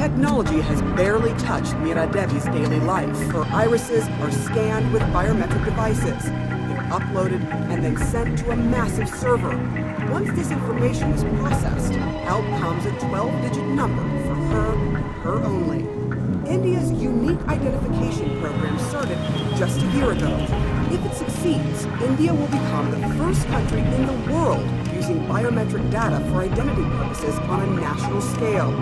technology has barely touched Mira Devi's daily life. Her irises are scanned with biometric devices. They're uploaded and then sent to a massive server. Once this information is processed, out comes a 12-digit number for her only. India's unique identification program started just a year ago. If it succeeds, India will become the first country in the world using biometric data for identity purposes on a national scale.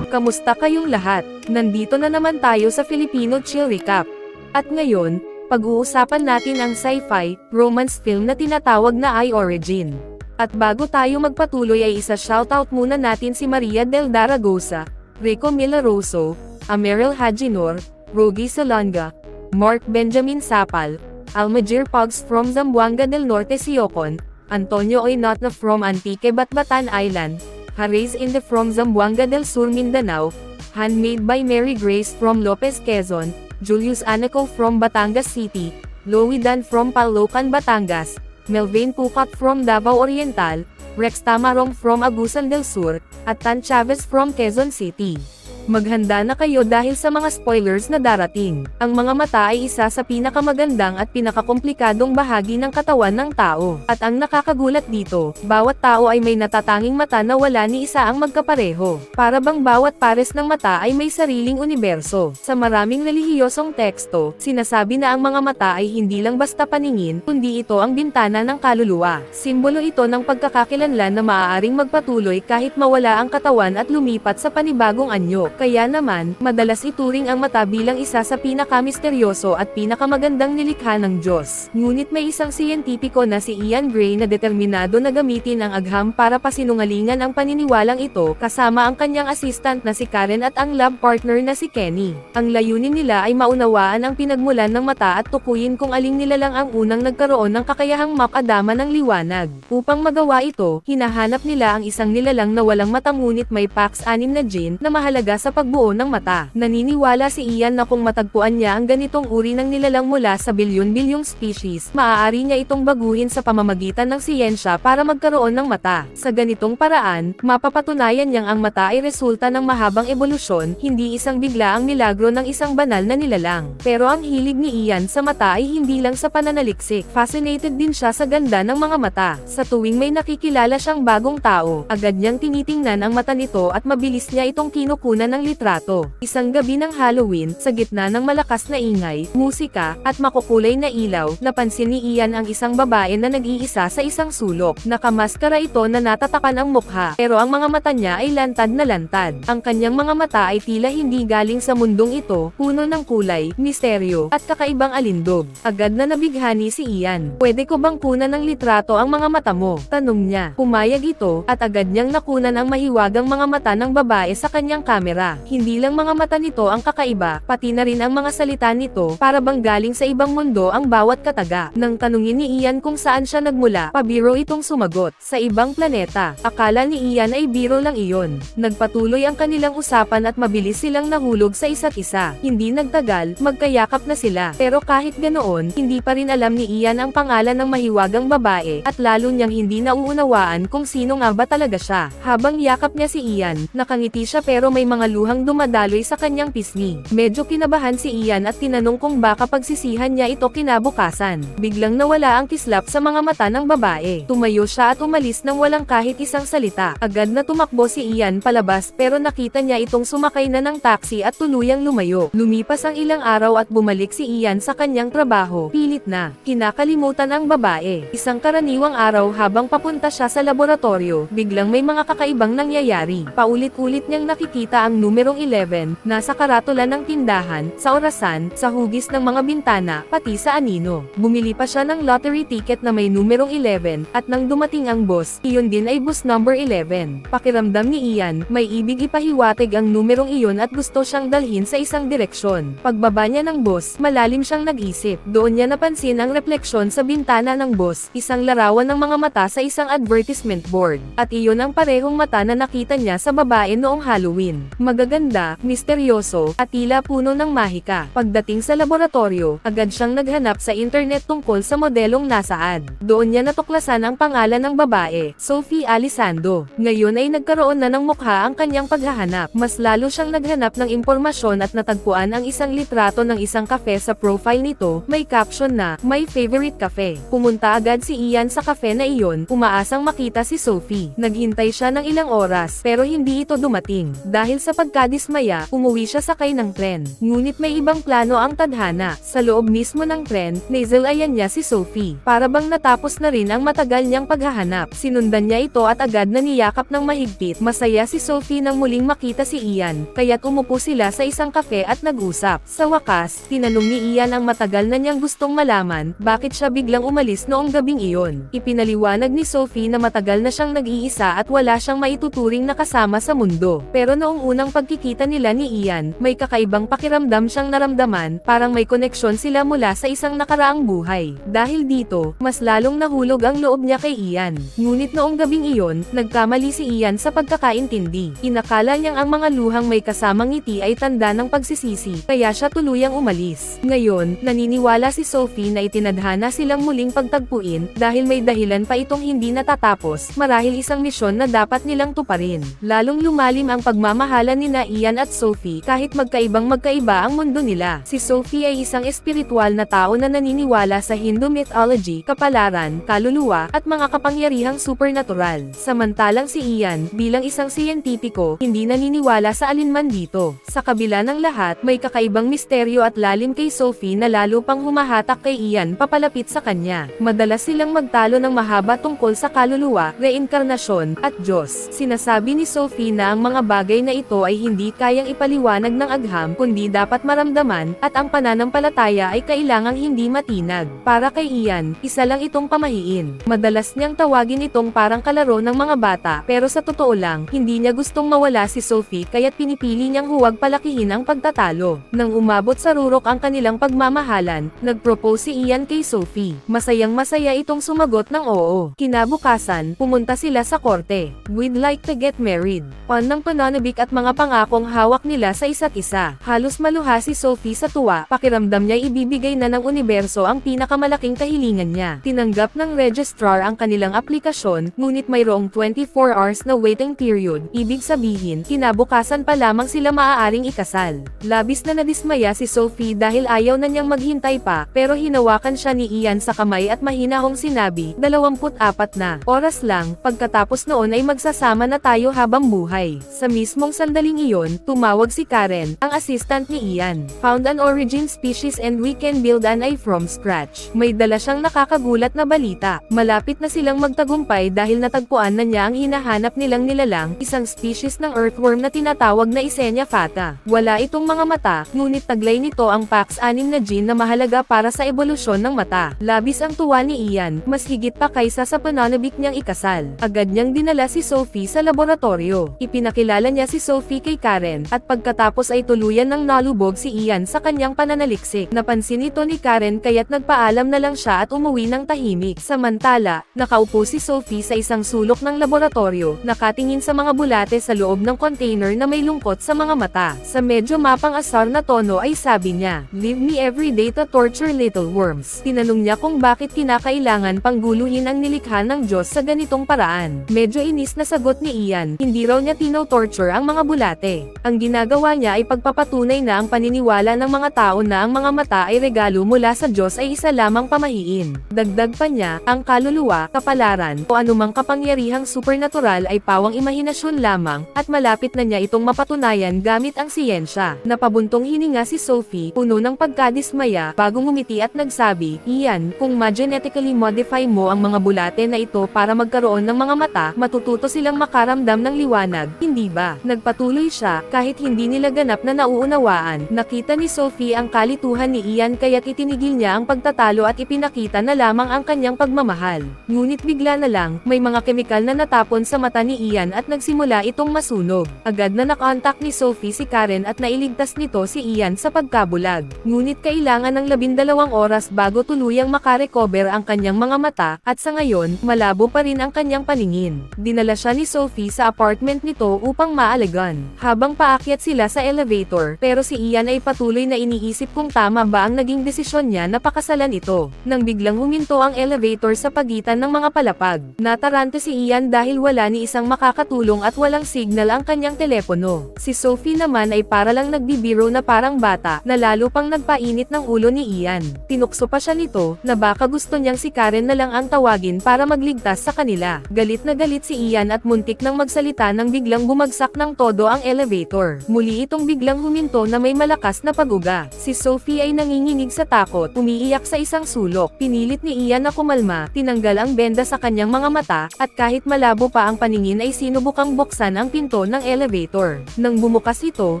Kamusta kayong lahat? Nandito na naman tayo sa Filipino Chill Recap. At ngayon, pag-uusapan natin ang sci-fi, romance film na tinatawag na I-Origin. At bago tayo magpatuloy ay isa-shoutout muna natin si Maria del Zaragoza, Rico Milaroso, Ameril Hajinor, Rogi Salonga, Mark Benjamin Sapal, Almajir Pogs from Zamboanga del Norte Siocon, Antonio Oynotna from Antique Batbatan Island, Harez Inde from Zamboanga del Sur Mindanao, Handmade by Mary Grace from Lopez Quezon, Julius Anaco from Batangas City, Louie Dan from Caloocan Batangas, Melvin Pucat from Davao Oriental, Rex Tamarong from Agusan del Sur, at Tan Chavez from Quezon City. Maghanda na kayo dahil sa mga spoilers na darating. Ang mga mata ay isa sa pinakamagandang at pinakakomplikadong bahagi ng katawan ng tao. At ang nakakagulat dito, bawat tao ay may natatanging mata na wala ni isa ang magkapareho. Para bang bawat pares ng mata ay may sariling universo. Sa maraming relihiyosong teksto, sinasabi na ang mga mata ay hindi lang basta paningin, kundi ito ang bintana ng kaluluwa. Simbolo ito ng pagkakakilanlan na maaaring magpatuloy kahit mawala ang katawan at lumipat sa panibagong anyo. Kaya naman, madalas ituring ang mata bilang isa sa pinakamisteryoso at pinakamagandang nilikha ng Diyos. Ngunit may isang siyentipiko na si Ian Gray na determinado na gamitin ang agham para pasinungalingan ang paniniwalang ito kasama ang kanyang assistant na si Karen at ang lab partner na si Kenny. Ang layunin nila ay maunawaan ang pinagmulan ng mata at tukuyin kung aling nilalang ang unang nagkaroon ng kakayahang makadama ng liwanag. Upang magawa ito, hinahanap nila ang isang nilalang na walang mata ngunit may PAX-6 na gene na mahalaga sa pagbuo ng mata. Naniniwala si Ian na kung matagpuan niya ang ganitong uri ng nilalang mula sa bilyon-bilyong species, maaari niya itong baguhin sa pamamagitan ng siyensya para magkaroon ng mata. Sa ganitong paraan, mapapatunayan niyang ang mata ay resulta ng mahabang ebolusyon, hindi isang biglaang milagro ng isang banal na nilalang. Pero ang hilig ni Ian sa mata ay hindi lang sa pananaliksik. Fascinated din siya sa ganda ng mga mata. Sa tuwing may nakikilala siyang bagong tao, agad niyang tinitingnan ang mata nito at mabilis niya itong kinukunan ng litrato. Isang gabi ng Halloween, sa gitna ng malakas na ingay, musika, at makukulay na ilaw, napansin ni Ian ang isang babae na nag-iisa sa isang sulok. Nakamaskara ito na natatakan ang mukha, pero ang mga mata niya ay lantad na lantad. Ang kanyang mga mata ay tila hindi galing sa mundong ito, puno ng kulay, misteryo, at kakaibang alindog. Agad na nabighani si Ian. "Pwede ko bang kunan ng litrato ang mga mata mo?" tanong niya. Pumayag ito, at agad niyang nakunan ang mahiwagang mga mata ng babae sa kanyang kamera. Hindi lang mga mata nito ang kakaiba, pati na rin ang mga salita nito, para bang galing sa ibang mundo ang bawat kataga. Nang tanungin ni Ian kung saan siya nagmula, pabiro itong sumagot, "Sa ibang planeta." Akala ni Ian ay biro lang iyon. Nagpatuloy ang kanilang usapan at mabilis silang nahulog sa isa't isa. Hindi nagtagal, magkayakap na sila. Pero kahit ganoon, hindi pa rin alam ni Ian ang pangalan ng mahiwagang babae, at lalo niyang hindi nauunawaan kung sino nga ba talaga siya. Habang yakap niya si Ian, nakangiti siya pero may mga luhang dumadaloy sa kanyang pisngi. Medyo kinabahan si Ian at tinanong kung baka pagsisihan niya ito kinabukasan. Biglang nawala ang kislap sa mga mata ng babae. Tumayo siya at umalis nang walang kahit isang salita. Agad na tumakbo si Ian palabas pero nakita niya itong sumakay na ng taxi at tuluyang lumayo. Lumipas ang ilang araw at bumalik si Ian sa kanyang trabaho. Pilit na. Kinakalimutan ang babae. Isang karaniwang araw habang papunta siya sa laboratorio, biglang may mga kakaibang nangyayari. Paulit-ulit niyang nakikita ang numerong 11, nasa karatula ng tindahan, sa orasan, sa hugis ng mga bintana, pati sa anino. Bumili pa siya ng lottery ticket na may numerong 11, at nang dumating ang boss, iyon din ay bus number 11. Pakiramdam ni Ian, may ibig ipahiwatig ang numerong iyon at gusto siyang dalhin sa isang direksyon. Pagbaba niya ng boss, malalim siyang nag-isip. Doon niya napansin ang refleksyon sa bintana ng boss, isang larawan ng mga mata sa isang advertisement board. At iyon ang parehong mata na nakita niya sa babae noong Halloween. Magaganda, misteryoso, at tila puno ng mahika. Pagdating sa laboratorio, agad siyang naghanap sa internet tungkol sa modelong nasa ad. Doon niya natuklasan ang pangalan ng babae, Sophie Alisando. Ngayon ay nagkaroon na ng mukha ang kanyang paghahanap. Mas lalo siyang naghanap ng impormasyon at natagpuan ang isang litrato ng isang kafe sa profile nito, may caption na, "My favorite cafe." Pumunta agad si Ian sa kafe na iyon, umaasang makita si Sophie. Naghintay siya ng ilang oras, pero hindi ito dumating. Dahil sa pagkadismaya, umuwi siya sakay ng tren. Ngunit may ibang plano ang tadhana. Sa loob mismo ng tren, naisalayan niya si Sophie. Para bang natapos na rin ang matagal niyang paghahanap. Sinundan niya ito at agad na niyakap ng mahigpit. Masaya si Sophie nang muling makita si Ian, kaya't umupo sila sa isang kafe at nag-usap. Sa wakas, tinanong ni Ian ang matagal na niyang gustong malaman, bakit siya biglang umalis noong gabing iyon. Ipinaliwanag ni Sophie na matagal na siyang nag-iisa at wala siyang maituturing na kasama sa mundo. Pero noong unang pagkikita nila ni Ian, may kakaibang pakiramdam siyang naramdaman, parang may koneksyon sila mula sa isang nakaraang buhay. Dahil dito, mas lalong nahulog ang loob niya kay Ian. Ngunit noong gabing iyon, nagkamali si Ian sa pagkakaintindi. Inakala niyang ang mga luhang may kasamang ngiti ay tanda ng pagsisisi, kaya siya tuluyang umalis. Ngayon, naniniwala si Sophie na itinadhana silang muling pagtagpuin, dahil may dahilan pa itong hindi natatapos, marahil isang misyon na dapat nilang tuparin. Lalong lumalim ang pagmamahalan nina Ian at Sophie kahit magkaiba ang mundo nila. Si Sophie ay isang espiritual na tao na naniniwala sa Hindu mythology, kapalaran, kaluluwa, at mga kapangyarihang supernatural. Samantalang si Ian, bilang isang siyentipiko, hindi naniniwala sa alinman dito. Sa kabila ng lahat, may kakaibang misteryo at lalim kay Sophie na lalo pang humahatak kay Ian papalapit sa kanya. Madalas silang magtalo ng mahaba tungkol sa kaluluwa, reinkarnasyon, at Diyos. Sinasabi ni Sophie na ang mga bagay na ito ay hindi kayang ipaliwanag ng agham, kundi dapat maramdaman, at ang pananampalataya ay kailangang hindi matinag. Para kay Ian, isa lang itong pamahiin. Madalas niyang tawagin itong parang kalaro ng mga bata, pero sa totoo lang, hindi niya gustong mawala si Sophie kaya't pinipili niyang huwag palakihin ang pagtatalo. Nang umabot sa rurok ang kanilang pagmamahalan, nag-propose si Ian kay Sophie. Masayang-masaya itong sumagot ng oo. Kinabukasan, pumunta sila sa korte. "We'd like to get married." Ng pananabik at mga pangakong hawak nila sa isa't isa. Halos maluha si Sophie sa tuwa, pakiramdam niya ibibigay na ng universo ang pinakamalaking kahilingan niya. Tinanggap ng registrar ang kanilang aplikasyon, ngunit mayroong 24 hours na waiting period, ibig sabihin, kinabukasan pa lamang sila maaaring ikasal. Labis na nadismaya si Sophie dahil ayaw na niyang maghintay pa, pero hinawakan siya ni Ian sa kamay at mahinahong sinabi, 24 na oras lang, pagkatapos noon ay magsasama na tayo habang buhay. Sa mismong sandaling iyon, tumawag si Karen, ang assistant ni Ian. "Found an origin species and we can build an eye from scratch." May dala siyang nakakagulat na balita. Malapit na silang magtagumpay dahil natagpuan na niya ang hinahanap nilang nilalang, isang species ng earthworm na tinatawag na Isenia fata. Wala itong mga mata, ngunit taglay nito ang PAX-6 na gene na mahalaga para sa ebolusyon ng mata. Labis ang tuwa ni Ian, mas higit pa kaysa sa pananabik niyang ikasal. Agad niyang dinala si Sophie sa laboratorio. Ipinakilala niya si Sophie kay Karen, at pagkatapos ay tuluyan ng nalubog si Ian sa kanyang pananaliksik. Napansin ito ni Karen kaya't nagpaalam na lang siya at umuwi ng tahimik. Samantala, nakaupo si Sophie sa isang sulok ng laboratorio, nakatingin sa mga bulate sa loob ng container na may lungkot sa mga mata. Sa medyo mapang-asar na tono ay sabi niya, "Leave me every day to torture little worms." Tinanong niya kung bakit kinakailangan pangguluhin ang nilikha ng Diyos sa ganitong paraan. Medyo inis na sagot ni Ian, hindi raw niya tino-torture ang mga bulate. Ang ginagawa niya ay pagpapatunay na ang paniniwala ng mga tao na ang mga mata ay regalo mula sa Diyos ay isa lamang pamahiin. Dagdag pa niya, ang kaluluwa, kapalaran, o anumang kapangyarihang supernatural ay pawang imahinasyon lamang, at malapit na niya itong mapatunayan gamit ang siyensya. Napabuntong hininga si Sophie, puno ng pagkadismaya, bago ngumiti at nagsabi, "Ian, kung ma-genetically modify mo ang mga bulate na ito para magkaroon ng mga mata, matututo silang makaramdam ng liwanag, hindi ba?" Nagpatuloy siya, kahit hindi nila ganap na nauunawaan. Nakita ni Sophie ang kalituhan ni Ian kaya't itinigil niya ang pagtatalo at ipinakita na lamang ang kanyang pagmamahal. Ngunit bigla na lang, may mga kemikal na natapon sa mata ni Ian at nagsimula itong masunog. Agad na nakontak ni Sophie si Karen at nailigtas nito si Ian sa pagkabulag. Ngunit kailangan ng 12 oras bago tuluyang makarecover ang kanyang mga mata, at sa ngayon, malabo pa rin ang kanyang paningin. Dinala siya ni Sophie sa apartment nito upang maalagan. Ian, habang paakyat sila sa elevator, pero si Ian ay patuloy na iniisip kung tama ba ang naging desisyon niya na pakasalan ito, nang biglang huminto ang elevator sa pagitan ng mga palapag. Natarante si Ian dahil wala ni isang makakatulong at walang signal ang kanyang telepono. Si Sophie naman ay para lang nagbibiro na parang bata, na lalo pang nagpainit ng ulo ni Ian. Tinukso pa siya nito, na baka gusto niyang si Karen na lang ang tawagin para magligtas sa kanila. Galit na galit si Ian at muntik nang magsalita nang biglang bumagsak ng todo ang elevator. Muli itong biglang huminto na may malakas na paguga. Si Sophie ay nanginginig sa takot, umiiyak sa isang sulok. Pinilit ni Ian na kumalma, tinanggal ang benda sa kanyang mga mata, at kahit malabo pa ang paningin ay sinubukang buksan ang pinto ng elevator. Nang bumukas ito,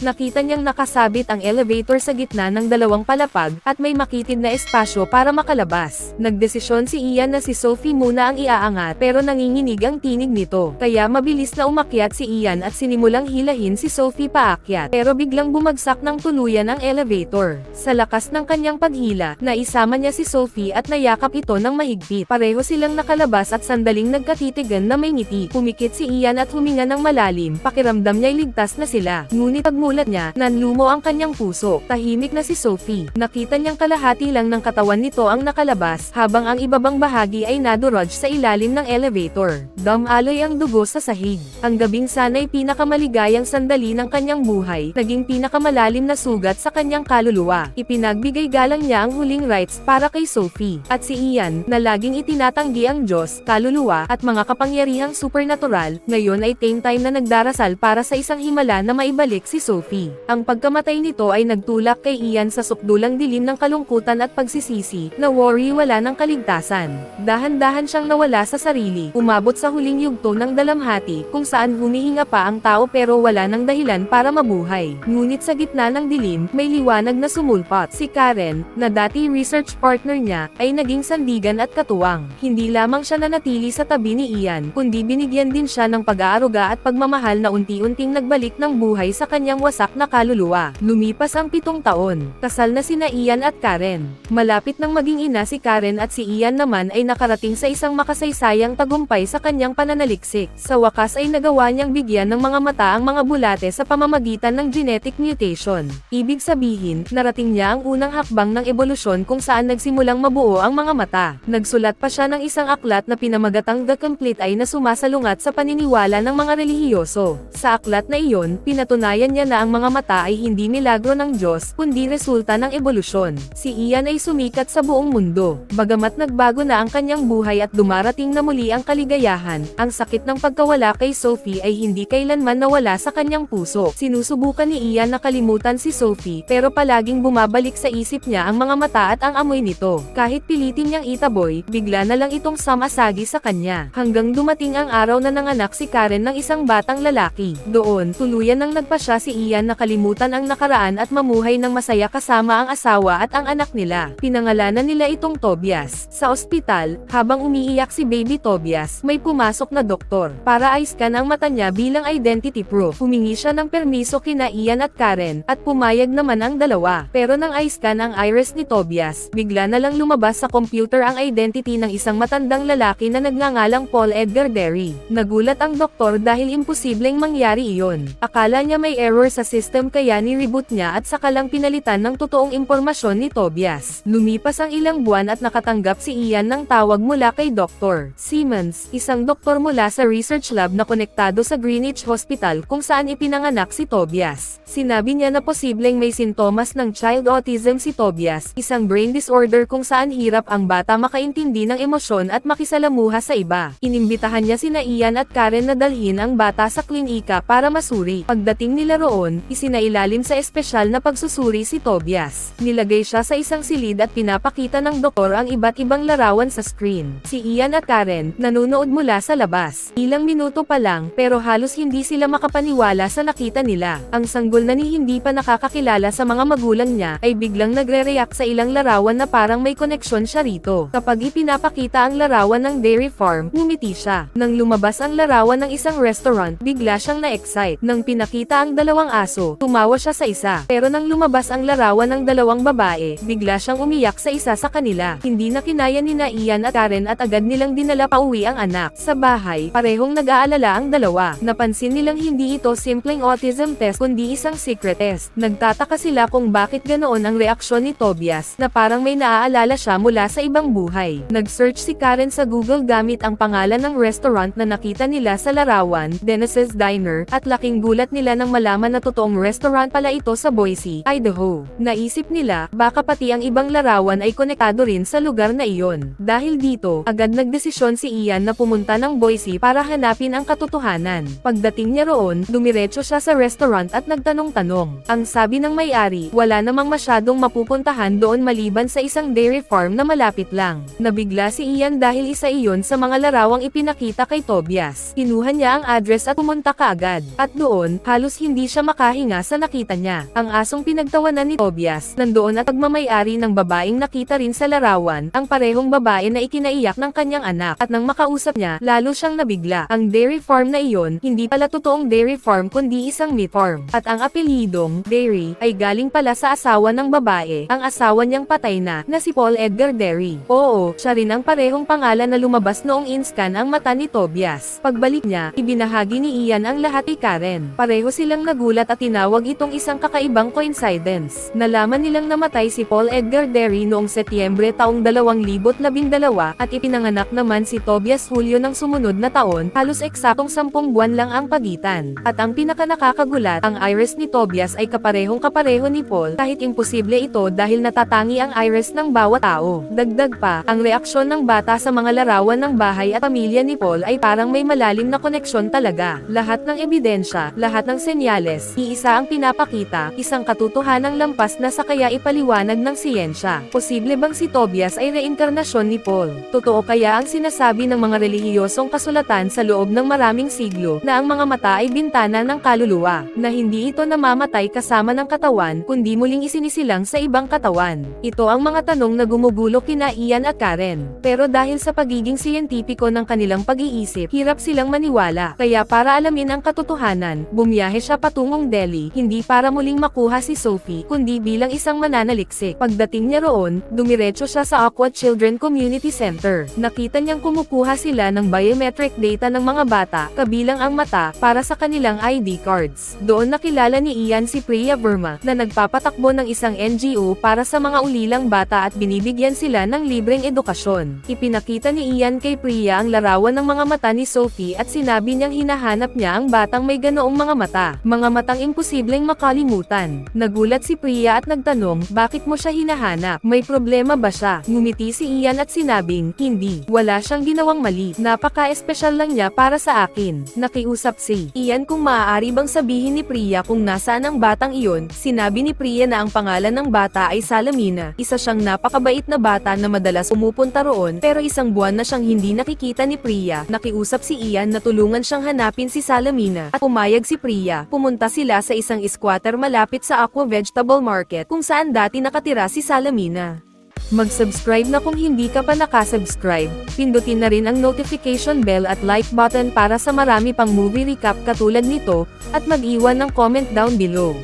nakita niyang nakasabit ang elevator sa gitna ng dalawang palapag, at may makitid na espasyo para makalabas. Nagdesisyon si Ian na si Sophie muna ang iaangat, pero nanginginig ang tinig nito, kaya mabilis na umakyat si Ian at sinimulang hilahin si Sophie paakyat, pero biglang bumagsak ng tuluyan ang elevator. Sa lakas ng kanyang paghila, naisama niya si Sophie at nayakap ito ng mahigpit. Pareho silang nakalabas at sandaling nagkatitigan na may ngiti. Pumikit si Ian at huminga ng malalim, pakiramdam niya'y ligtas na sila. Ngunit pagmulat niya, nanlumo ang kanyang puso. Tahimik na si Sophie. Nakita niyang kalahati lang ng katawan nito ang nakalabas, habang ang ibabang bahagi ay nadurog sa ilalim ng elevator. Damaloy ang dugo sa sahig. Ang gabing sana'y pinakamaligayang sandali ng kanyang buhay, naging pinakamalalim na sugat sa kanyang kaluluwa. Ipinagbigay galang niya ang huling rites para kay Sophie, at si Ian, na laging itinatanggi ang Diyos, kaluluwa, at mga kapangyarihang supernatural, ngayon ay time na nagdarasal para sa isang himala na maibalik si Sophie. Ang pagkamatay nito ay nagtulak kay Ian sa sukdulang dilim ng kalungkutan at pagsisisi, na worry wala ng kaligtasan. Dahan-dahan siyang nawala sa sarili, umabot sa huling yugto ng dalamhati, kung saan humihinga pa ang tao pero wala ng dahilan para mabuhay. Ngunit sa gitna ng dilim, may liwanag na sumulpot. Si Karen, na dati research partner niya, ay naging sandigan at katuwang. Hindi lamang siya nanatili sa tabi ni Ian, kundi binigyan din siya ng pag-aaruga at pagmamahal na unti-unting nagbalik ng buhay sa kanyang wasak na kaluluwa. Lumipas ang 7 taon. Kasal na sina Ian at Karen. Malapit nang maging ina si Karen at si Ian naman ay nakarating sa isang makasaysayang tagumpay sa kanyang pananaliksik. Sa wakas ay nagawa niyang bigyan ng mga mata ang mga bulate sa pamamagitan ng genetic mutation. Ibig sabihin, narating niya ang unang hakbang ng ebolusyon kung saan nagsimulang mabuo ang mga mata. Nagsulat pa siya ng isang aklat na pinamagatang The Complete Eye na sumasalungat sa paniniwala ng mga relihiyoso. Sa aklat na iyon, pinatunayan niya na ang mga mata ay hindi milagro ng Diyos, kundi resulta ng ebolusyon. Si Ian ay sumikat sa buong mundo. Bagamat nagbago na ang kanyang buhay at dumarating na muli ang kaligayahan, ang sakit ng pagkawala kay Sophie ay hindi kailanman nawala sa kanyang puso. Sinusubukan ni Ian na kalimutan si Sophie, pero palaging bumabalik sa isip niya ang mga mata at ang amoy nito. Kahit pilitin niyang itaboy, bigla na lang itong samasagi sa kanya. Hanggang dumating ang araw na nanganak si Karen ng isang batang lalaki. Doon, tuluyan nang nagpasya si Ian na kalimutan ang nakaraan at mamuhay ng masaya kasama ang asawa at ang anak nila. Pinangalanan nila itong Tobias. Sa ospital, habang umiiyak si baby Tobias, may pumasok na doktor para i-scan ang mata niya bilang identity proof. Humingi siya ng permiso kina Ian at Karen, at pumayag naman ang dalawa. Pero nang i-scan ang iris ni Tobias, bigla na lang lumabas sa computer ang identity ng isang matandang lalaki na nagngangalang Paul Edgar Derry. Nagulat ang doktor dahil imposibleng mangyari iyon. Akala niya may error sa system kaya ni-reboot niya at saka lang pinalitan ng totoong impormasyon ni Tobias. Lumipas ang ilang buwan at nakatanggap si Ian ng tawag mula kay Dr. Simmons, isang doktor mula sa research lab na konektado sa Greenwich Hospital kung saan ipinanganak si Tobias. Sinabi niya na posibleng may sintomas ng child autism si Tobias, isang brain disorder kung saan hirap ang bata makaintindi ng emosyon at makisalamuha sa iba. Inimbitahan niya sina Ian at Karen na dalhin ang bata sa klinika para masuri. Pagdating nila roon, isinailalim sa espesyal na pagsusuri si Tobias. Nilagay siya sa isang silid at pinapakita ng doktor ang iba't ibang larawan sa screen. Si Ian at Karen, nanonood mula sa labas. Ilang minuto pa lang, pero halos hindi sila makapaniwala sa nakita nila. Ang sanggol na ni hindi pa nakakakilala sa mga magulang niya, ay biglang nagre-react sa ilang larawan na parang may koneksyon siya rito. Kapag ipinapakita ang larawan ng dairy farm, ngumiti siya. Nang lumabas ang larawan ng isang restaurant, bigla siyang na-excite. Nang pinakita ang dalawang aso, tumawa siya sa isa. Pero nang lumabas ang larawan ng dalawang babae, bigla siyang umiyak sa isa sa kanila. Hindi na kinaya ni Ian at Karen at agad nilang dinala pauwi ang anak. Sa bahay, parehong nag-aalala ang dalawa. Napansin nilang hindi ito simpleng autism test kundi isang secret test. Nagtataka sila kung bakit ganoon ang reaksyon ni Tobias, na parang may naaalala siya mula sa ibang buhay. Nag-search si Karen sa Google gamit ang pangalan ng restaurant na nakita nila sa larawan, Dennis's Diner, at laking gulat nila nang malaman na totoong restaurant pala ito sa Boise, Idaho. Naisip nila, baka pati ang ibang larawan ay konektado rin sa lugar na iyon. Dahil dito, agad nagdesisyon si Ian na pumunta ng Boise para hanapin ang katotohanan. Pagdating niya roon, dumiretso siya sa restaurant at nagtanong-tanong. Ang sabi ng may-ari, wala namang masyadong mapupuntahan doon maliban sa isang dairy farm na malapit lang. Nabigla si Ian dahil isa iyon sa mga larawang ipinakita kay Tobias. Kinuha niya ang address at pumunta kaagad. At doon, halos hindi siya makahinga sa nakita niya. Ang asong pinagtawanan ni Tobias, nandoon at pagmamay-ari ng babaeng nakita rin sa larawan, ang parehong babae na ikinaiyak ng kanyang anak. At nang makausap niya, lalo siyang nabigla. Ang dairy farm na iyon, hindi pala totoong dairy farm kundi isang meat farm. At ang apelyidong, Dairy, ay galing pala sa asawa ng babae, ang asawa niyang patay na si Paul Edgar Dairy. Oo, siya rin ang parehong pangalan na lumabas noong in-scan ang mata ni Tobias. Pagbalik niya, ibinahagi ni Ian ang lahat kay Karen. Pareho silang nagulat at tinawag itong isang kakaibang coincidence. Nalaman nilang namatay si Paul Edgar Dairy noong Setyembre taong 2012 at ipinanganak naman si Tobias Hulyo ng sumunod na taon, halos eksaktong 10 buwan lang ang pagitan. At ang pinaka-nakakagulat, ang iris ni Tobias ay kapareho ni Paul, kahit imposible ito dahil natatangi ang iris ng bawat tao. Dagdag pa, ang reaksyon ng bata sa mga larawan ng bahay at pamilya ni Paul ay parang may malalim na koneksyon talaga. Lahat ng ebidensya, lahat ng senyales, iisa ang pinapakita, isang katotohanang lampas na sa kaya ipaliwanag ng siyensya. Posible bang si Tobias ay reinkarnasyon ni Paul? Totoo kaya ang sinasabi ng mga relihiyosong kasulatan sa loob ng maraming siglo, na ang mga mata ay bintana ng kaluluwa, na hindi ito namamatay kasama ng katawan, kundi muling isinisilang sa ibang katawan? Ito ang mga tanong na gumugulo kina Ian at Karen. Pero dahil sa pagiging siyentipiko ng kanilang pag-iisip, hirap silang maniwala. Kaya para alamin ang katotohanan, bumiyahe siya patungong Delhi, hindi para muling makuha si Sophie, kundi bilang isang mananaliksik. Pagdating niya roon, dumiretso siya sa Aqua Children Community Center. Nakita niyang kumukuha sila ng biometric data ng mga bata, kabilang ang mata, para sa kanilang ID cards. Doon nakilala ni Ian si Priya Verma, na nagpapatakbo ng isang NGO para sa mga ulilang bata at binibigyan sila ng libreng edukasyon. Ipinakita ni Ian kay Priya ang larawan ng mga mata ni Sophie at sinabi niyang hinahanap niya ang batang may ganoong mga mata. Mga matang imposibleng makalimutan. Nagulat si Priya at nagtanong, bakit mo siya hinahanap? May problema ba siya? Ngumiti si Ian at sinabing, hindi. Wala siyang ginawang mali. Napaka-espesyal lang niya para sa akin. Nakiusap si Ian kung maaari bang sabihin ni Priya kung nasaan ang batang iyon. Sinabi ni Priya na ang pangalan ng bata ay Salamina. Isa siyang napakabait na bata na madalas pumupunta roon, pero isang buwan na siyang hindi nakikita ni Priya. Nakiusap si Ian na tulungan siyang hanapin si Salamina, at pumayag si Priya. Pumunta sila sa isang squatter malapit sa Aqua Vegetable Market kung saan dati nakatira si Salamina. Mag-subscribe na kung hindi ka pa nakasubscribe, pindutin na rin ang notification bell at like button para sa marami pang movie recap katulad nito, at mag-iwan ng comment down below.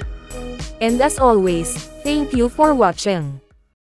And as always, thank you for watching.